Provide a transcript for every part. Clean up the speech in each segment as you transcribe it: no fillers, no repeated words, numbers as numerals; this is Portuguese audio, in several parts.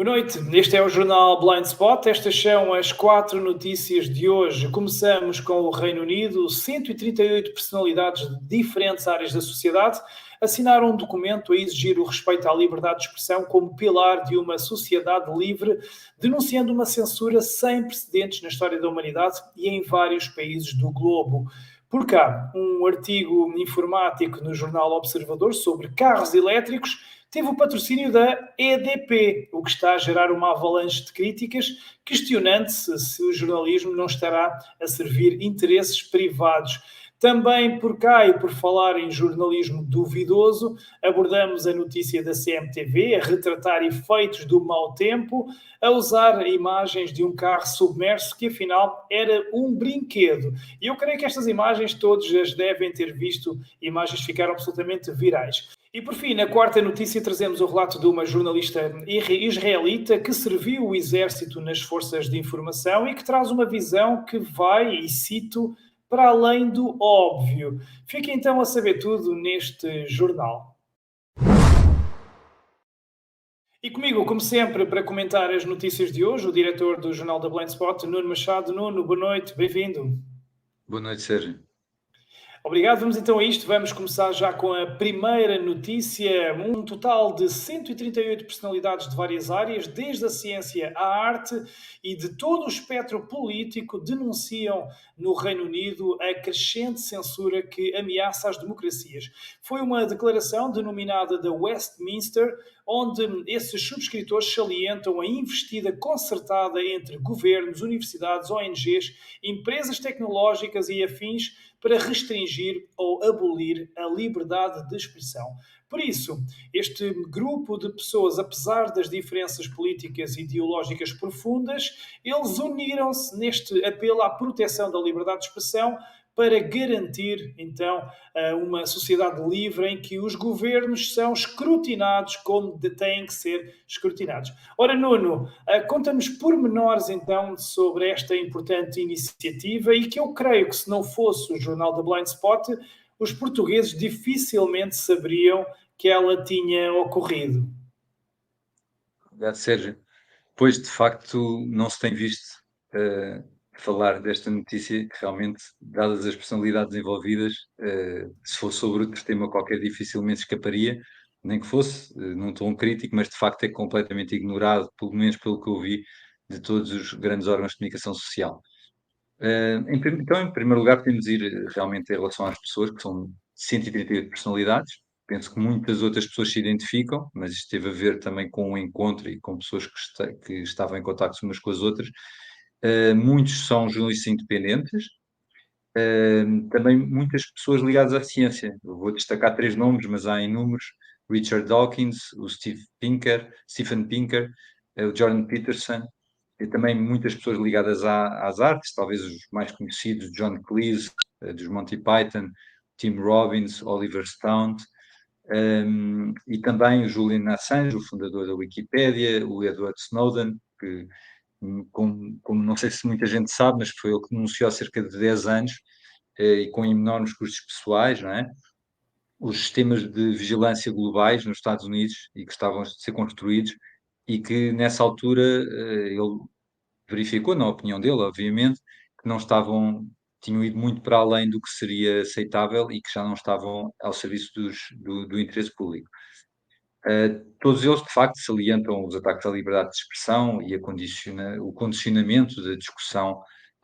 Boa noite, este é o jornal Blind Spot. Estas são as 4 notícias de hoje. Começamos com o Reino Unido. 138 personalidades de diferentes áreas da sociedade assinaram um documento a exigir o respeito à liberdade de expressão como pilar de uma sociedade livre, denunciando uma censura sem precedentes na história da humanidade e em vários países do globo. Por cá, um artigo informático no jornal Observador sobre carros elétricos teve o patrocínio da EDP, o que está a gerar uma avalanche de críticas, questionando-se se o jornalismo não estará a servir interesses privados. Também por cá e por falar em jornalismo duvidoso, abordamos a notícia da CMTV a retratar efeitos do mau tempo, a usar imagens de um carro submerso que afinal era um brinquedo. E eu creio que estas imagens todos as devem ter visto, imagens que ficaram absolutamente virais. E por fim, na quarta notícia, trazemos o relato de uma jornalista israelita que serviu o exército nas forças de informação e que traz uma visão que vai, e cito, para além do óbvio. Fique então a saber tudo neste jornal. E comigo, como sempre, para comentar as notícias de hoje, o diretor do Jornal da Blind Spot, Nuno Machado. Nuno, boa noite, bem-vindo. Boa noite, Sérgio. Obrigado, vamos então a isto. Vamos começar já com a primeira notícia. Um total de 138 personalidades de várias áreas, desde a ciência à arte e de todo o espectro político, denunciam no Reino Unido a crescente censura que ameaça as democracias. Foi uma declaração denominada da Westminster, onde esses subscritores salientam a investida concertada entre governos, universidades, ONGs, empresas tecnológicas e afins para restringir ou abolir a liberdade de expressão. Por isso, este grupo de pessoas, apesar das diferenças políticas e ideológicas profundas, eles uniram-se neste apelo à proteção da liberdade de expressão para garantir, então, uma sociedade livre em que os governos são escrutinados como têm que ser escrutinados. Ora, Nuno, conta-nos pormenores, então, sobre esta importante iniciativa e que eu creio que, se não fosse o jornal da Blind Spot, os portugueses dificilmente saberiam que ela tinha ocorrido. Obrigado, Sérgio. Pois, de facto, não se tem visto falar desta notícia, que realmente, dadas as personalidades envolvidas, se fosse sobre outro tema qualquer, dificilmente escaparia, nem que fosse num tom crítico, mas de facto é completamente ignorado, pelo menos pelo que eu vi, de todos os grandes órgãos de comunicação social. Então, em primeiro lugar, podemos ir realmente em relação às pessoas, que são 138 personalidades. Penso que muitas outras pessoas se identificam, mas isto teve a ver também com o encontro e com pessoas que estavam em contacto umas com as outras. Muitos são jornalistas independentes, também muitas pessoas ligadas à ciência. Eu vou destacar 3 nomes, mas há inúmeros: Richard Dawkins, o Stephen Pinker, o Jordan Peterson, e também muitas pessoas ligadas às artes, talvez os mais conhecidos, John Cleese, dos Monty Python, Tim Robbins, Oliver Stone, e também o Julian Assange, o fundador da Wikipédia, o Edward Snowden, que, como não sei se muita gente sabe, mas foi ele que denunciou há cerca de 10 anos, e com enormes custos pessoais, não é? Os sistemas de vigilância globais nos Estados Unidos e que estavam a ser construídos, e que nessa altura ele verificou, na opinião dele, obviamente, que não estavam, tinham ido muito para além do que seria aceitável e que já não estavam ao serviço do interesse público. Todos eles, de facto, salientam os ataques à liberdade de expressão e o condicionamento da discussão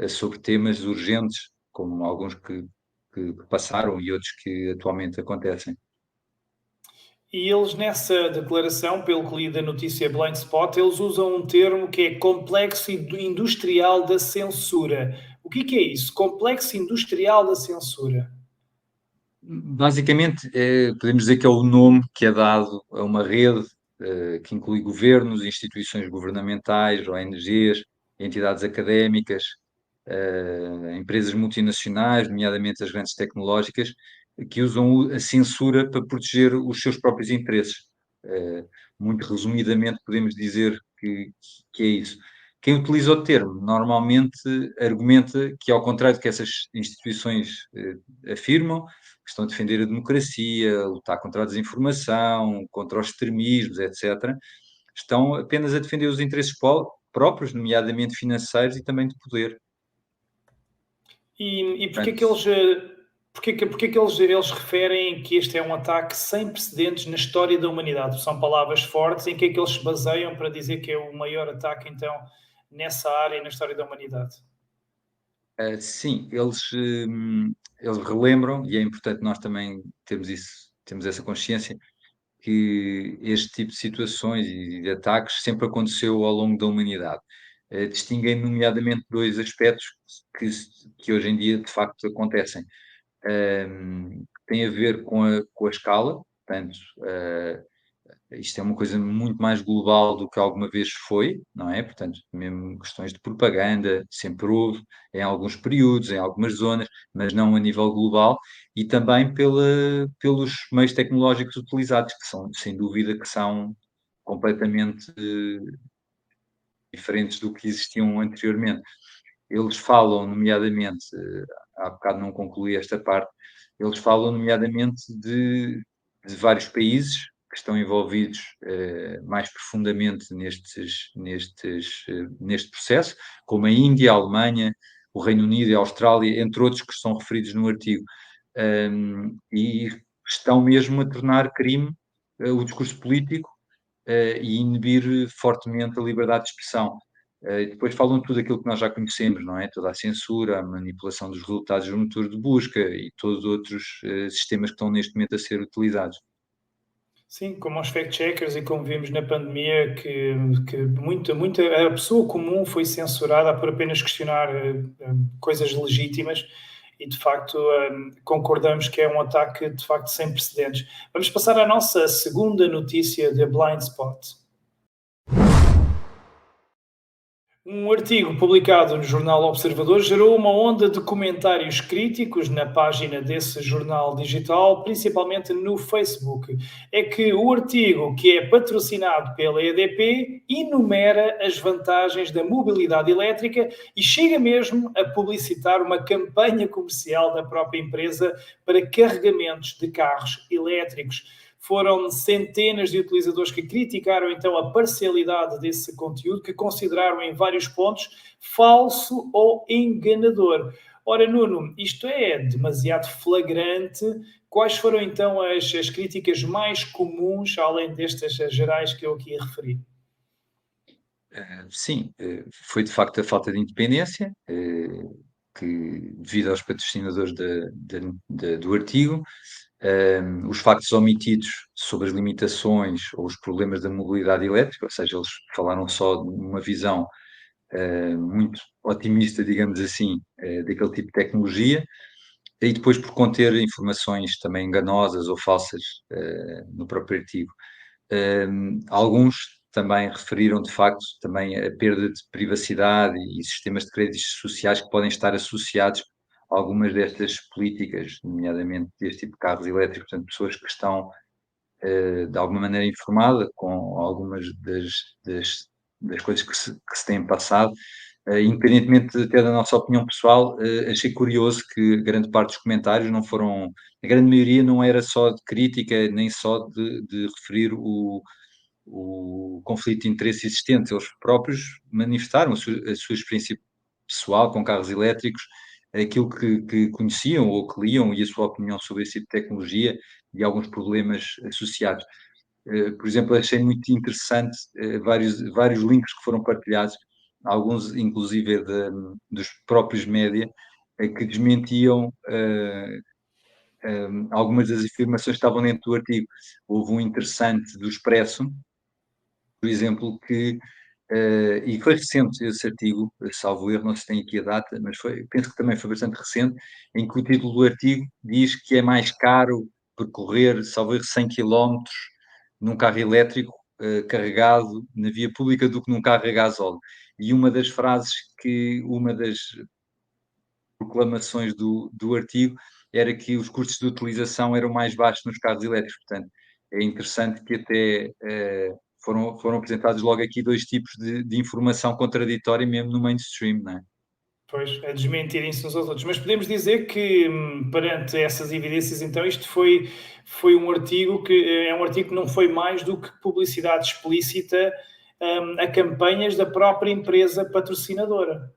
sobre temas urgentes, como alguns que passaram e outros que atualmente acontecem. E eles, nessa declaração, pelo que li da notícia Blind Spot, eles usam um termo que é complexo industrial da censura. O que é isso? Complexo industrial da censura. Basicamente, podemos dizer que é o nome que é dado a uma rede que inclui governos, instituições governamentais, ONGs, entidades académicas, empresas multinacionais, nomeadamente as grandes tecnológicas, que usam a censura para proteger os seus próprios interesses. Muito resumidamente, podemos dizer que é isso. Quem utiliza o termo normalmente argumenta que, ao contrário do que essas instituições afirmam, que estão a defender a democracia, a lutar contra a desinformação, contra os extremismos, etc., estão apenas a defender os interesses próprios, nomeadamente financeiros e também de poder. E porquê que Portanto, eles, porquê que eles referem que este é um ataque sem precedentes na história da humanidade? São palavras fortes. Em que é que eles se baseiam para dizer que é o maior ataque, então, nessa área e na história da humanidade? sim, eles relembram, e é importante nós também termos isso, temos essa consciência, que este tipo de situações e de ataques sempre aconteceu ao longo da humanidade. Distinguem nomeadamente dois aspectos que hoje em dia de facto acontecem. Tem a ver com a escala, portanto, isto é uma coisa muito mais global do que alguma vez foi, não é? Portanto, mesmo questões de propaganda, sempre houve, em alguns períodos, em algumas zonas, mas não a nível global, e também pelos meios tecnológicos utilizados, que são, sem dúvida, que são completamente diferentes do que existiam anteriormente. Eles falam, nomeadamente, há bocado não concluí esta parte, eles falam, nomeadamente, de vários países que estão envolvidos mais profundamente neste processo, como a Índia, a Alemanha, o Reino Unido e a Austrália, entre outros que estão referidos no artigo. E estão mesmo a tornar crime o discurso político e inibir fortemente a liberdade de expressão. E depois falam tudo aquilo que nós já conhecemos, não é? Toda a censura, a manipulação dos resultados do motor de busca e todos os outros sistemas que estão neste momento a ser utilizados. Sim, como os fact-checkers e como vimos na pandemia, que muita a pessoa comum foi censurada por apenas questionar coisas legítimas e, de facto, concordamos que é um ataque, de facto, sem precedentes. Vamos passar à nossa segunda notícia de Blind Spot. Um artigo publicado no jornal Observador gerou uma onda de comentários críticos na página desse jornal digital, principalmente no Facebook. É que o artigo, que é patrocinado pela EDP, enumera as vantagens da mobilidade elétrica e chega mesmo a publicitar uma campanha comercial da própria empresa para carregamentos de carros elétricos. Foram centenas de utilizadores que criticaram então a parcialidade desse conteúdo, que consideraram em vários pontos falso ou enganador. Ora, Nuno, isto é demasiado flagrante. Quais foram então as críticas mais comuns, além destas gerais que eu aqui referi? Sim, foi de facto a falta de independência, que devido aos patrocinadores do artigo, os factos omitidos sobre as limitações ou os problemas da mobilidade elétrica, ou seja, eles falaram só de uma visão muito otimista, digamos assim, daquele tipo de tecnologia, e depois por conter informações também enganosas ou falsas no próprio artigo. Alguns também referiram, de facto, também a perda de privacidade e sistemas de créditos sociais que podem estar associados a algumas destas políticas, nomeadamente deste tipo de carros elétricos, portanto, pessoas que estão, de alguma maneira, informadas com algumas das coisas que se têm passado. Independentemente até da nossa opinião pessoal, achei curioso que grande parte dos comentários não foram, a grande maioria não era só de crítica, nem só de referir o conflito de interesse existente. Eles próprios manifestaram a sua experiência pessoal com carros elétricos, aquilo que conheciam ou que liam e a sua opinião sobre esse tipo de tecnologia e alguns problemas associados. Por exemplo, achei muito interessante vários links que foram partilhados, alguns inclusive dos próprios média, que desmentiam algumas das afirmações que estavam dentro do artigo. Houve um interessante do Expresso, por exemplo, e foi recente esse artigo, salvo erro, não se tem aqui a data, mas penso que também foi bastante recente, em que o título do artigo diz que é mais caro percorrer, salvo erro, 100 km num carro elétrico carregado na via pública do que num carro a gasóleo. E uma das frases uma das proclamações do artigo era que os custos de utilização eram mais baixos nos carros elétricos. Portanto, é interessante que até foram apresentados logo aqui dois tipos de informação contraditória mesmo no mainstream, não é? Pois, a desmentirem-se uns aos outros. Mas podemos dizer que, perante essas evidências, então, isto foi um artigo que é um artigo que não foi mais do que publicidade explícita a campanhas da própria empresa patrocinadora.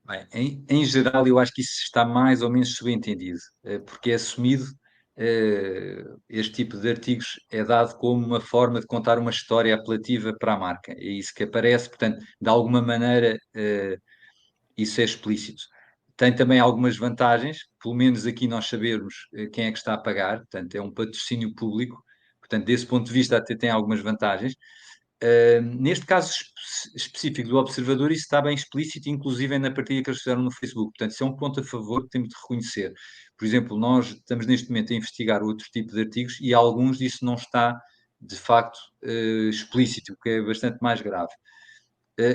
Bem, em geral, eu acho que isso está mais ou menos subentendido, porque é assumido, este tipo de artigos é dado como uma forma de contar uma história apelativa para a marca. É isso que aparece, portanto, de alguma maneira, isso é explícito. Tem também algumas vantagens, pelo menos aqui nós sabermos quem é que está a pagar, portanto, é um patrocínio público, portanto, desse ponto de vista até tem algumas vantagens. Neste caso específico do observador, isso está bem explícito, inclusive na partilha que eles fizeram no Facebook. Portanto, isso é um ponto a favor que temos de reconhecer. Por exemplo, nós estamos neste momento a investigar outro tipo de artigos e alguns disso não está, de facto, explícito, o que é bastante mais grave.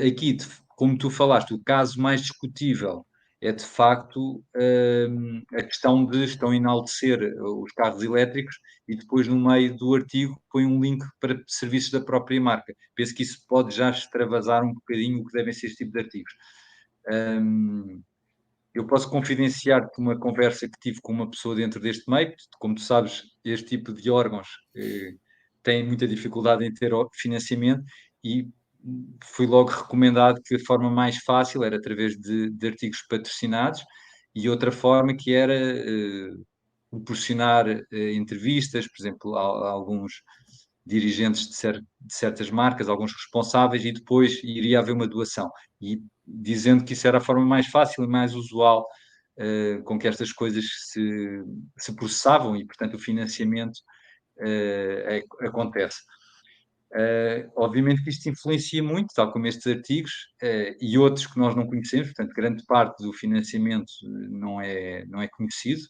Aqui, como tu falaste, o caso mais discutível é, de facto, a questão de estão a enaltecer os carros elétricos e depois, no meio do artigo, põe um link para serviços da própria marca. Penso que isso pode já extravasar um bocadinho o que devem ser este tipo de artigos. Eu posso confidenciar-te uma conversa que tive com uma pessoa dentro deste meio. Como tu sabes, este tipo de órgãos têm muita dificuldade em ter financiamento e fui logo recomendado que a forma mais fácil era através de artigos patrocinados e outra forma que era proporcionar entrevistas, por exemplo, a alguns dirigentes de certas marcas, alguns responsáveis, e depois iria haver uma doação. E dizendo que isso era a forma mais fácil e mais usual com que estas coisas se processavam e, portanto, o financiamento acontece. Obviamente que isto influencia muito, tal como estes artigos e outros que nós não conhecemos, portanto, grande parte do financiamento não é conhecido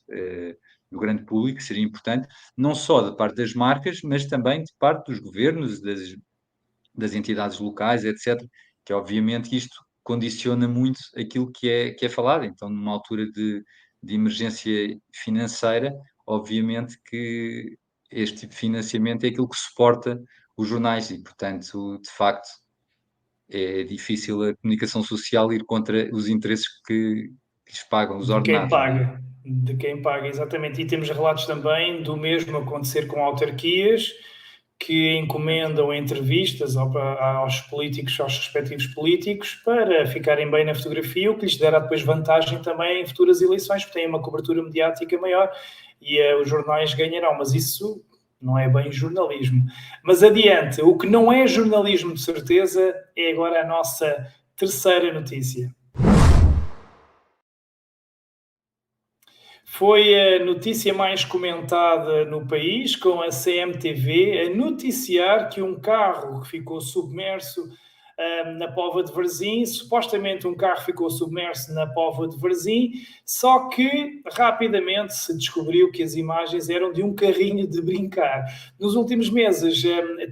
do grande público, seria importante, não só da parte das marcas, mas também de parte dos governos, das entidades locais, etc., que obviamente isto condiciona muito aquilo que é falado. Então, numa altura de emergência financeira, obviamente que este tipo de financiamento é aquilo que suporta os jornais e, portanto, de facto, é difícil a comunicação social ir contra os interesses que lhes pagam, os De quem ordenados, não é? paga, de quem paga, exatamente. E temos relatos também do mesmo acontecer com autarquias que encomendam entrevistas aos políticos, aos respectivos políticos, para ficarem bem na fotografia, o que lhes dará depois vantagem também em futuras eleições, porque têm uma cobertura mediática maior e os jornais ganharão. Mas isso não é bem jornalismo. Mas adiante, o que não é jornalismo de certeza é agora a nossa terceira notícia. Foi a notícia mais comentada no país, com a CMTV a noticiar que um carro que ficou submerso na Póvoa de Varzim, supostamente um carro ficou submerso na Póvoa de Varzim, só que rapidamente se descobriu que as imagens eram de um carrinho de brincar. Nos últimos meses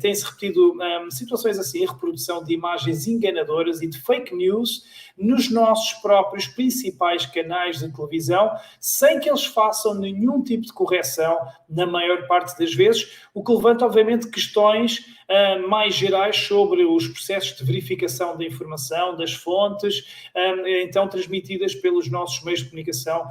têm-se repetido situações assim, a reprodução de imagens enganadoras e de fake news nos nossos próprios principais canais de televisão, sem que eles façam nenhum tipo de correção, na maior parte das vezes, o que levanta, obviamente, questões mais gerais sobre os processos de verificação da informação, das fontes, então transmitidas pelos nossos meios de comunicação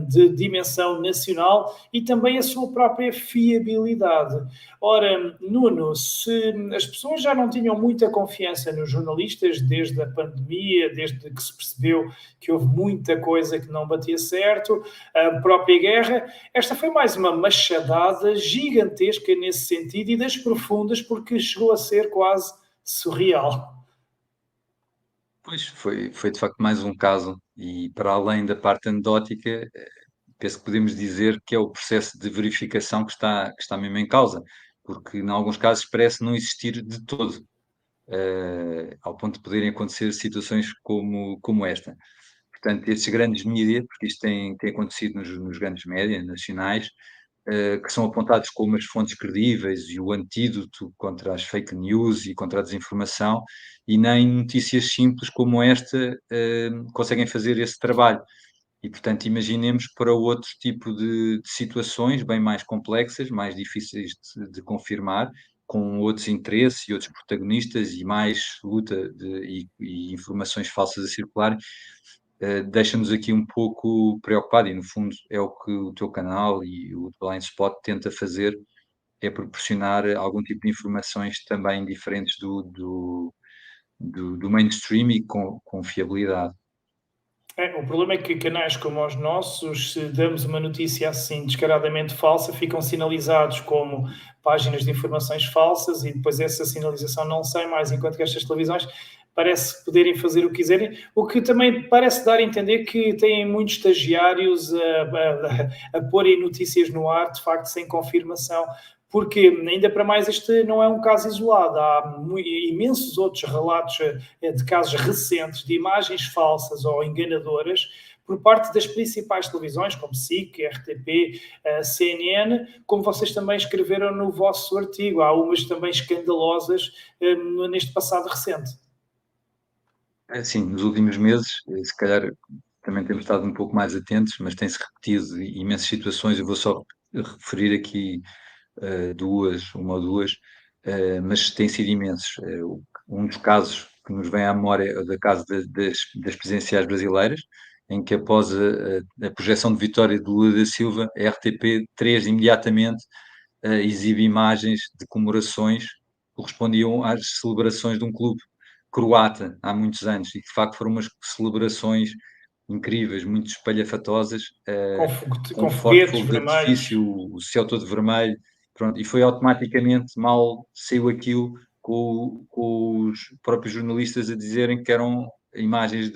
de dimensão nacional e também a sua própria fiabilidade. Ora, Nuno, se as pessoas já não tinham muita confiança nos jornalistas desde a pandemia, desde que se percebeu que houve muita coisa que não batia certo, a própria guerra, esta foi mais uma machadada gigantesca nesse sentido e das profundas, porque chegou a ser quase surreal. Pois, foi de facto mais um caso, e para além da parte anedótica, penso que podemos dizer que é o processo de verificação que está mesmo em causa, porque em alguns casos parece não existir de todo, ao ponto de poderem acontecer situações como esta. Portanto, estes grandes mídias, porque isto tem acontecido nos grandes médias nacionais, que são apontados como as fontes credíveis e o antídoto contra as fake news e contra a desinformação, e nem notícias simples como esta conseguem fazer esse trabalho. E, portanto, imaginemos para outro tipo de situações bem mais complexas, mais difíceis de confirmar, com outros interesses e outros protagonistas e mais luta e informações falsas a circular, deixa-nos aqui um pouco preocupado e, no fundo, é o que o teu canal e o Blind Spot tenta fazer, é proporcionar algum tipo de informações também diferentes do mainstream e com fiabilidade. O problema é que canais como os nossos, se damos uma notícia assim descaradamente falsa, ficam sinalizados como páginas de informações falsas e depois essa sinalização não sai mais, enquanto que estas televisões parece poderem fazer o que quiserem, o que também parece dar a entender que têm muitos estagiários a porem notícias no ar, de facto, sem confirmação. Porque, ainda para mais, este não é um caso isolado. Há imensos outros relatos de casos recentes de imagens falsas ou enganadoras por parte das principais televisões, como SIC, RTP, CNN, como vocês também escreveram no vosso artigo. Há umas também escandalosas neste passado recente. Sim, nos últimos meses, se calhar também temos estado um pouco mais atentos, mas tem-se repetido imensas situações. Eu vou só referir aqui uma ou duas, mas tem sido imensos. Um dos casos que nos vem à memória é o da caso das presidenciais brasileiras, em que após a projeção de vitória de Lula da Silva, a RTP3 imediatamente exibe imagens de comemorações que correspondiam às celebrações de um clube croata há muitos anos, e de facto foram umas celebrações incríveis, muito espalhafatosas, com forte Foguetes fogo de vermelhos. artifício, o céu todo vermelho, pronto, e foi automaticamente, mal saiu aquilo, com os próprios jornalistas a dizerem que eram imagens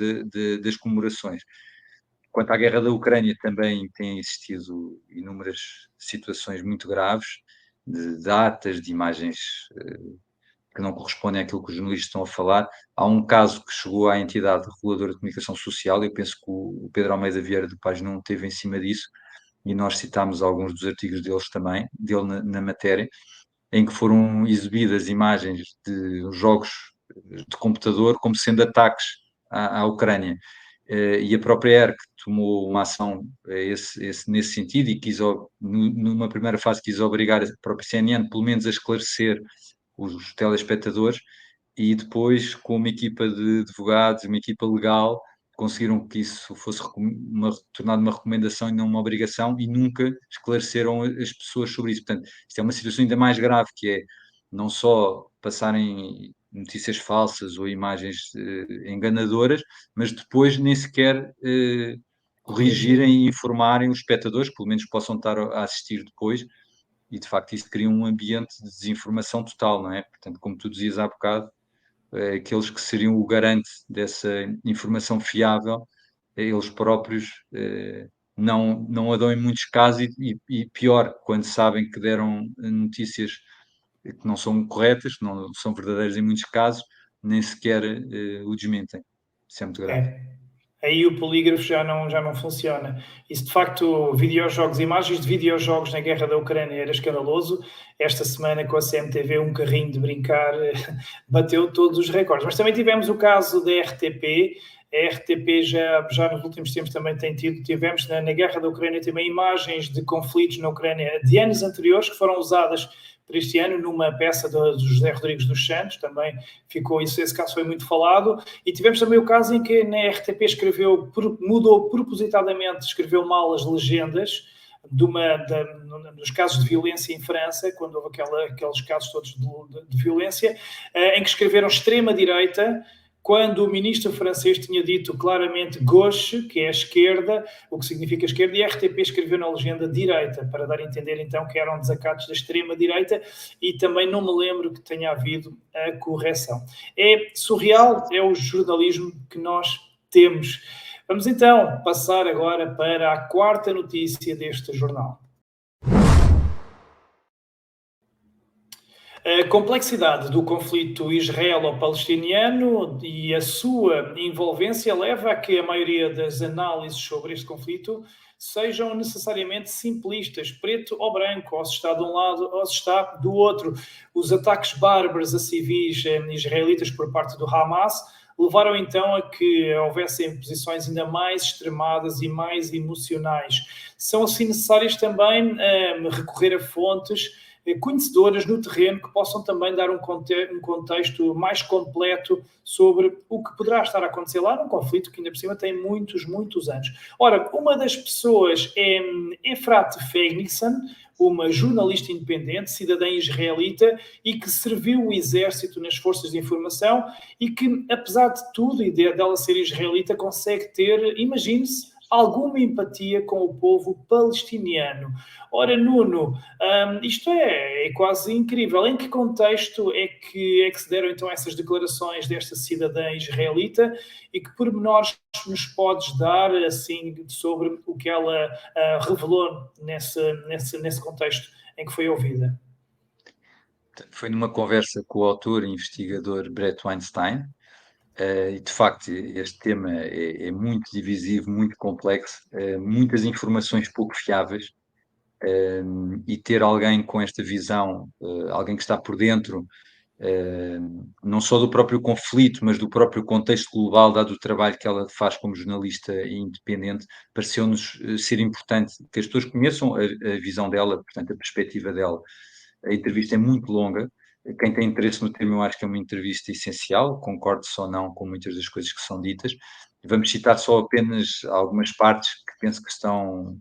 das comemorações. Quanto à guerra da Ucrânia, também têm existido inúmeras situações muito graves, de datas, de imagens que não correspondem àquilo que os jornalistas estão a falar. Há um caso que chegou à entidade reguladora de comunicação social, eu penso que o Pedro Almeida Vieira do Página 1 esteve em cima disso, e nós citámos alguns dos artigos dele na matéria, em que foram exibidas imagens de jogos de computador como sendo ataques à Ucrânia. E a própria ERC tomou uma ação nesse sentido e numa primeira fase quis obrigar a própria CNN, pelo menos, a esclarecer os telespectadores, e depois, com uma equipa de advogados, uma equipa legal, conseguiram que isso fosse tornado uma recomendação e não uma obrigação, e nunca esclareceram as pessoas sobre isso. Portanto, isto é uma situação ainda mais grave, que é não só passarem notícias falsas ou imagens enganadoras, mas depois nem sequer corrigirem e informarem os espectadores, que pelo menos possam estar a assistir depois, e de facto isso cria um ambiente de desinformação total, não é? Portanto, como tu dizias há bocado, aqueles que seriam o garante dessa informação fiável, eles próprios não a dão em muitos casos, e pior, quando sabem que deram notícias que não são corretas, que não são verdadeiras em muitos casos, nem sequer o desmentem. Isso é muito grave. Aí o polígrafo já não funciona. Isso, de facto, videojogos, imagens de videojogos na guerra da Ucrânia era escandaloso. Esta semana, com a CMTV, um carrinho de brincar bateu todos os recordes. Mas também tivemos o caso da RTP. A RTP já nos últimos tempos também tivemos na guerra da Ucrânia também imagens de conflitos na Ucrânia de anos anteriores que foram usadas para este ano numa peça do José Rodrigues dos Santos, também esse caso foi muito falado, e tivemos também o caso em que na RTP mudou propositadamente, escreveu mal as legendas dos casos de violência em França, quando houve aqueles casos todos de violência, em que escreveram extrema-direita, quando o ministro francês tinha dito claramente gauche, que é a esquerda, o que significa esquerda, e a RTP escreveu na legenda direita, para dar a entender então que eram desacatos da extrema-direita, e também não me lembro que tenha havido a correção. É surreal, é o jornalismo que nós temos. Vamos então passar agora para a quarta notícia deste jornal. A complexidade do conflito israelo-palestiniano e a sua envolvência leva a que a maioria das análises sobre este conflito sejam necessariamente simplistas, preto ou branco, ou se está de um lado ou se está do outro. Os ataques bárbaros a civis israelitas por parte do Hamas levaram então a que houvessem posições ainda mais extremadas e mais emocionais. São assim necessárias também recorrer a fontes conhecedoras no terreno que possam também dar um contexto mais completo sobre o que poderá estar a acontecer lá num conflito que ainda por cima tem muitos, muitos anos. Ora, uma das pessoas é Efrat Feignixon, uma jornalista independente, cidadã israelita e que serviu o exército nas forças de informação e que, apesar de tudo e dela ser israelita, consegue ter, imagine-se, alguma empatia com o povo palestiniano. Ora, Nuno, isto é quase incrível. Em que contexto é que se deram então essas declarações desta cidadã israelita e que pormenores nos podes dar assim sobre o que ela revelou nesse contexto em que foi ouvida? Foi numa conversa com o autor e investigador Bret Weinstein, e de facto este tema é muito divisivo, muito complexo, muitas informações pouco fiáveis, e ter alguém com esta visão, alguém que está por dentro, não só do próprio conflito, mas do próprio contexto global, dado o trabalho que ela faz como jornalista independente, pareceu-nos ser importante que as pessoas conheçam a visão dela, portanto, a perspectiva dela. A entrevista é muito longa. Quem tem interesse no tema, eu acho que é uma entrevista essencial, concordo-se ou não com muitas das coisas que são ditas. Vamos citar só apenas algumas partes que penso que são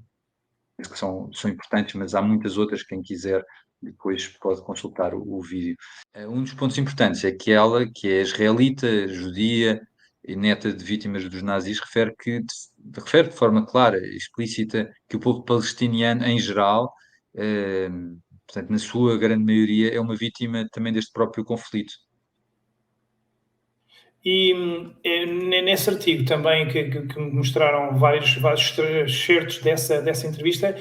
importantes, mas há muitas outras, quem quiser depois pode consultar o vídeo. Um dos pontos importantes é que ela, que é israelita, judia e neta de vítimas dos nazis, refere de forma clara, explícita, que o povo palestiniano em geral, eh, portanto, na sua grande maioria, é uma vítima também deste próprio conflito. E nesse artigo também que mostraram vários excertos dessa entrevista,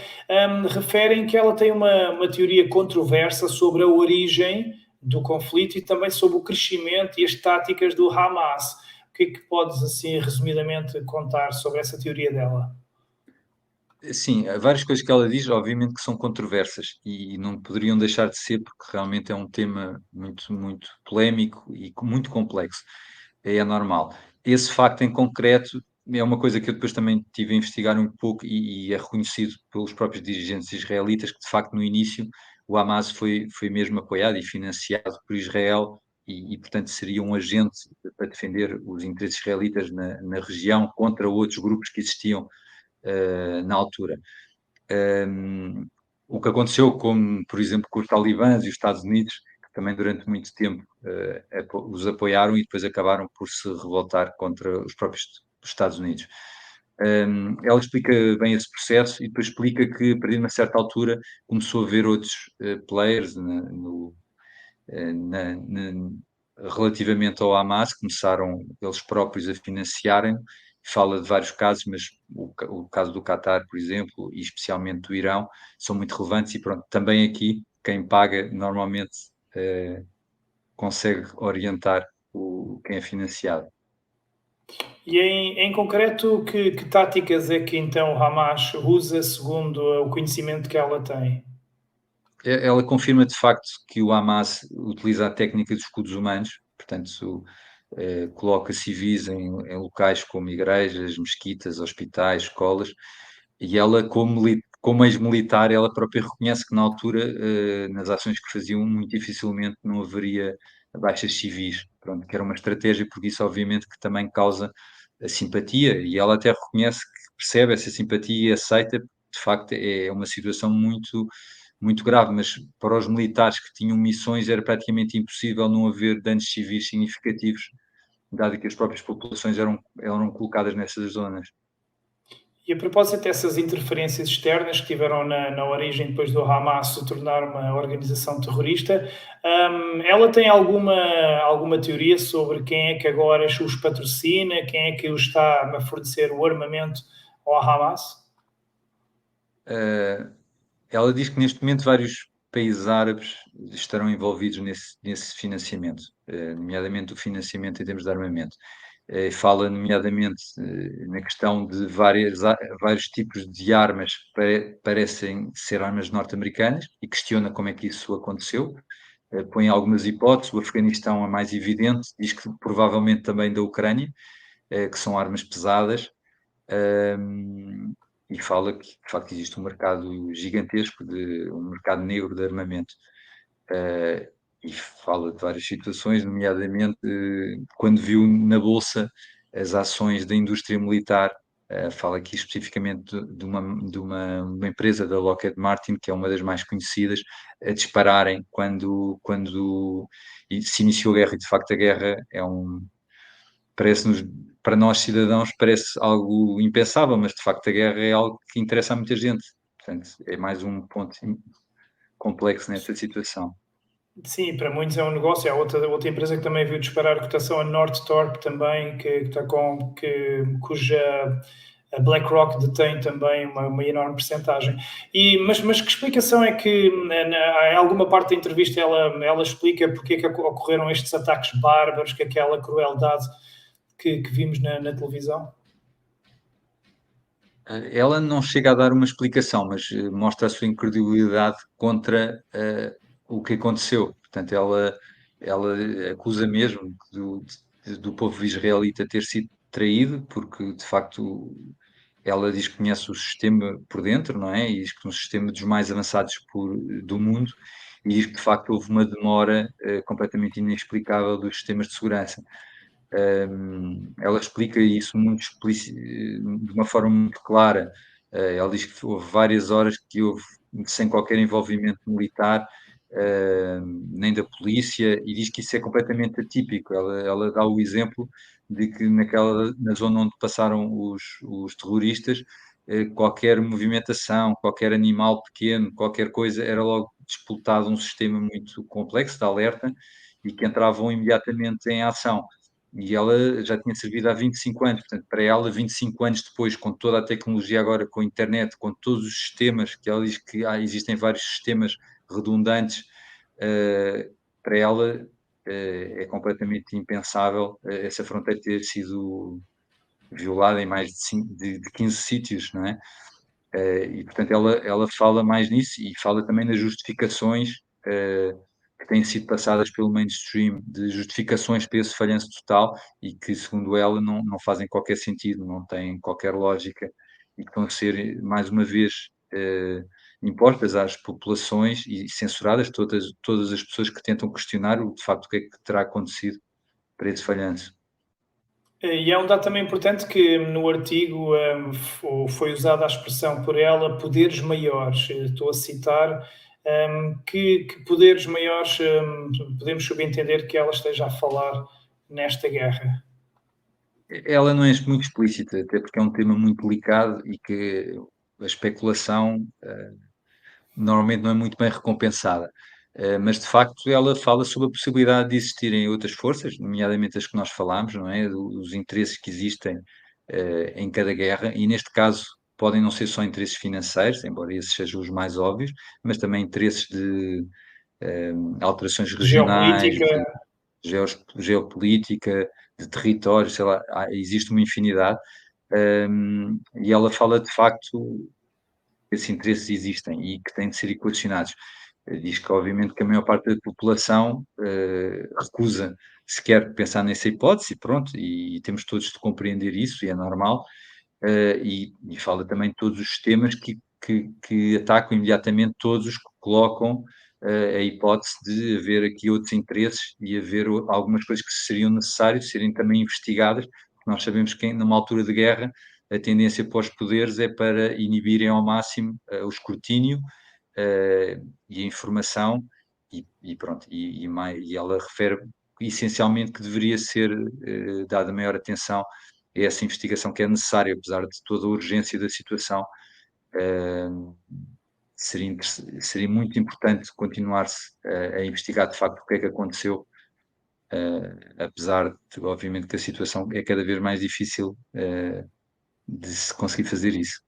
referem que ela tem uma teoria controversa sobre a origem do conflito e também sobre o crescimento e as táticas do Hamas. O que é que podes, assim, resumidamente, contar sobre essa teoria dela? Sim, há várias coisas que ela diz, obviamente que são controversas e não poderiam deixar de ser, porque realmente é um tema muito, muito polémico e muito complexo. É normal. Esse facto em concreto é uma coisa que eu depois também tive a investigar um pouco e é reconhecido pelos próprios dirigentes israelitas que, de facto, no início o Hamas foi mesmo apoiado e financiado por Israel portanto, seria um agente para defender os interesses israelitas na região contra outros grupos que existiam na altura. O que aconteceu, como por exemplo com os talibãs e os Estados Unidos, que também durante muito tempo os apoiaram e depois acabaram por se revoltar contra os próprios Estados Unidos. Ela explica bem esse processo e depois explica que a partir de uma certa altura começou a haver outros players relativamente ao Hamas, começaram eles próprios a financiarem, fala de vários casos, mas o caso do Qatar, por exemplo, e especialmente do Irão, são muito relevantes e pronto, também aqui quem paga normalmente consegue orientar quem é financiado. E em concreto, que táticas é que então o Hamas usa segundo o conhecimento que ela tem? Ela confirma de facto que o Hamas utiliza a técnica dos escudos humanos, portanto, coloca civis em locais como igrejas, mesquitas, hospitais, escolas, e ela, como ex-militar, ela própria reconhece que na altura, nas ações que faziam, muito dificilmente não haveria baixas civis, pronto, que era uma estratégia, porque isso obviamente que também causa a simpatia, e ela até reconhece que percebe essa simpatia e aceita, de facto é uma situação muito muito grave, mas para os militares que tinham missões era praticamente impossível não haver danos civis significativos, dado que as próprias populações eram colocadas nessas zonas. E a propósito dessas interferências externas que tiveram na origem depois do Hamas se tornar uma organização terrorista, ela tem alguma teoria sobre quem é que agora os patrocina, quem é que os está a fornecer o armamento ao Hamas? Uh, Ela diz que neste momento vários países árabes estarão envolvidos nesse financiamento, nomeadamente o financiamento em termos de armamento. Fala nomeadamente na questão de vários tipos de armas que parecem ser armas norte-americanas e questiona como é que isso aconteceu. Põe algumas hipóteses, o Afeganistão é mais evidente, diz que provavelmente também da Ucrânia, que são armas pesadas. e fala que, de facto, existe um mercado gigantesco, um mercado negro de armamento. Eh, e fala de várias situações, nomeadamente quando viu na bolsa as ações da indústria militar. Fala aqui especificamente de uma empresa da Lockheed Martin, que é uma das mais conhecidas, a dispararem quando se iniciou a guerra. E de facto a guerra parece-nos, para nós cidadãos, parece algo impensável, mas de facto a guerra é algo que interessa a muita gente. Portanto, é mais um ponto complexo nesta situação. Sim, para muitos é um negócio. Há outra empresa que também viu disparar a cotação, a Northrop também, que está cuja a BlackRock detém também uma enorme percentagem. Mas que explicação é que, em alguma parte da entrevista, ela explica porque é que ocorreram estes ataques bárbaros, que aquela crueldade que vimos na televisão? Ela não chega a dar uma explicação, mas mostra a sua incredulidade contra o que aconteceu. Portanto, ela acusa mesmo do povo israelita ter sido traído, porque de facto ela diz que conhece o sistema por dentro, não é? E diz que é um sistema dos mais avançados do mundo, e diz que de facto houve uma demora completamente inexplicável dos sistemas de segurança. Ela explica isso de uma forma muito clara. Ela diz que houve várias horas que houve sem qualquer envolvimento militar, nem da polícia, e diz que isso é completamente atípico. Ela dá o exemplo de que na zona onde passaram os terroristas, qualquer movimentação, qualquer animal pequeno, qualquer coisa, era logo disputado um sistema muito complexo de alerta e que entravam imediatamente em ação. E ela já tinha servido há 25 anos, portanto, para ela, 25 anos depois, com toda a tecnologia agora, com a internet, com todos os sistemas, que ela diz que existem vários sistemas redundantes, para ela é completamente impensável essa fronteira ter sido violada em mais de 15 sítios, não é? E portanto ela fala mais nisso e fala também nas justificações que têm sido passadas pelo mainstream, de justificações para esse falhanço total e que, segundo ela, não fazem qualquer sentido, não têm qualquer lógica e que estão a ser, mais uma vez, impostas às populações e censuradas todas as pessoas que tentam questionar de facto o que é que terá acontecido para esse falhanço. E é um dado também importante que no artigo foi usada a expressão por ela poderes maiores. Estou a citar que poderes maiores podemos subentender que ela esteja a falar nesta guerra. Ela não é muito explícita, até porque é um tema muito delicado e que a especulação normalmente não é muito bem recompensada. Mas de facto ela fala sobre a possibilidade de existirem outras forças, nomeadamente as que nós falámos, não é? Dos interesses que existem em cada guerra, e neste caso podem não ser só interesses financeiros, embora esses sejam os mais óbvios, mas também interesses de alterações De regionais, geopolítica, de geopolítica, de territórios, sei lá, existe uma infinidade. E ela fala de facto que esses interesses existem e que têm de ser equacionados. Diz que obviamente que a maior parte da população recusa sequer pensar nessa hipótese, e pronto, e temos todos de compreender isso, e é normal, e fala também de todos os sistemas que atacam imediatamente todos os que colocam a hipótese de haver aqui outros interesses e haver algumas coisas que seriam necessárias serem também investigadas, porque nós sabemos que numa altura de guerra a tendência para os poderes é para inibirem ao máximo o escrutínio e a informação, e pronto, e ela refere essencialmente que deveria ser dada maior atenção a essa investigação que é necessária, apesar de toda a urgência da situação. eh, seria muito importante continuar-se a investigar de facto o que é que aconteceu, apesar de, obviamente, que a situação é cada vez mais difícil de se conseguir fazer isso.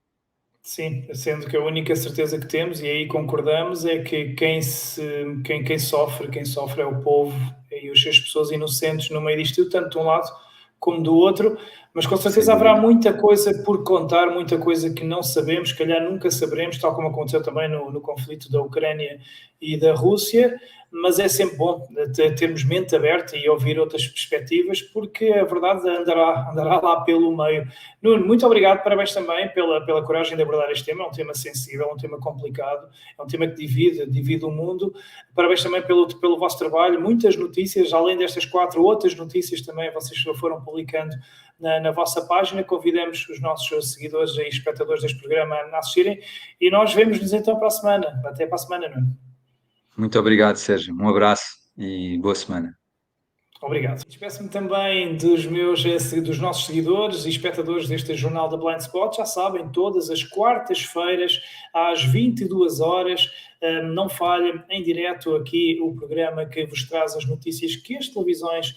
sim, sendo que a única certeza que temos, e aí concordamos, é que quem sofre é o povo e as pessoas inocentes no meio disto, tanto de um lado como do outro. Mas com certeza haverá muita coisa por contar, muita coisa que não sabemos, se calhar nunca saberemos, tal como aconteceu também no conflito da Ucrânia e da Rússia, mas é sempre bom termos mente aberta e ouvir outras perspectivas, porque a verdade andará lá pelo meio. Nuno, muito obrigado, parabéns também pela coragem de abordar este tema, é um tema sensível, é um tema complicado, é um tema que divide o mundo. Parabéns também pelo vosso trabalho, muitas notícias, além destas 4, outras notícias também vocês foram publicando na vossa página. Convidamos os nossos seguidores e espectadores deste programa a assistirem e nós vemos-nos então para a semana. Até para a semana, Nuno. Muito obrigado, Sérgio. Um abraço e boa semana. Obrigado. Despeço-me também dos nossos seguidores e espectadores deste Jornal da Blind Spot. Já sabem, todas as quartas-feiras, às 22 horas, não falha em direto aqui o programa que vos traz as notícias que as televisões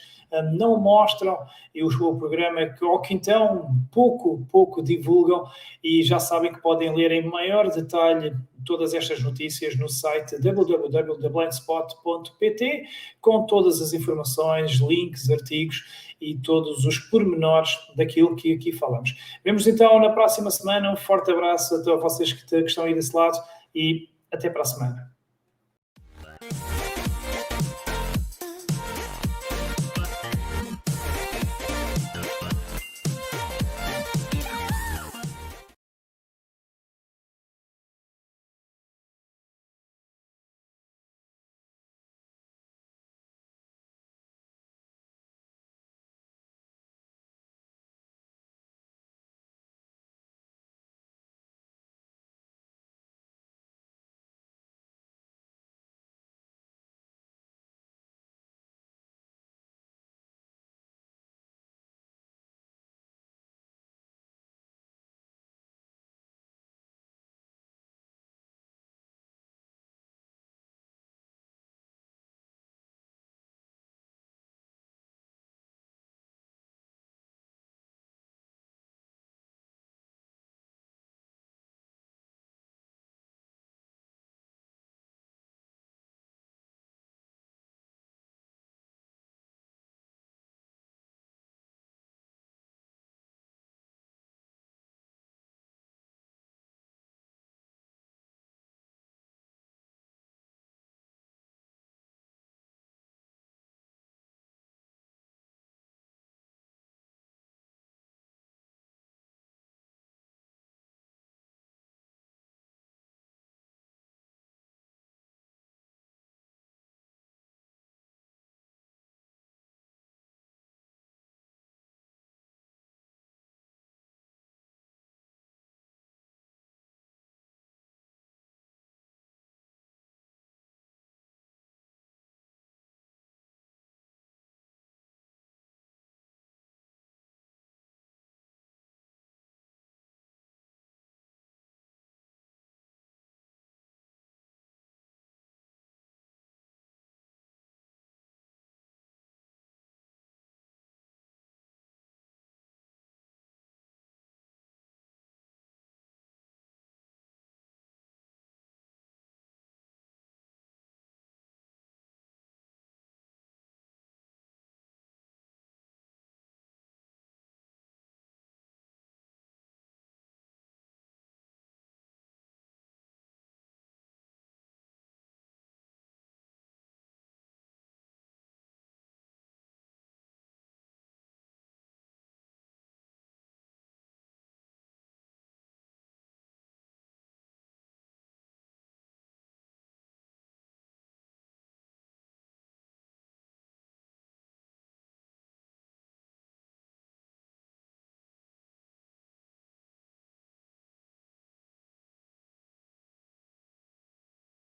não mostram, e o programa que então pouco divulgam, e já sabem que podem ler em maior detalhe todas estas notícias no site www.blindspot.pt, com todas as informações, links, artigos e todos os pormenores daquilo que aqui falamos. Vemos então na próxima semana. Um forte abraço a todos vocês que estão aí desse lado e até para a semana.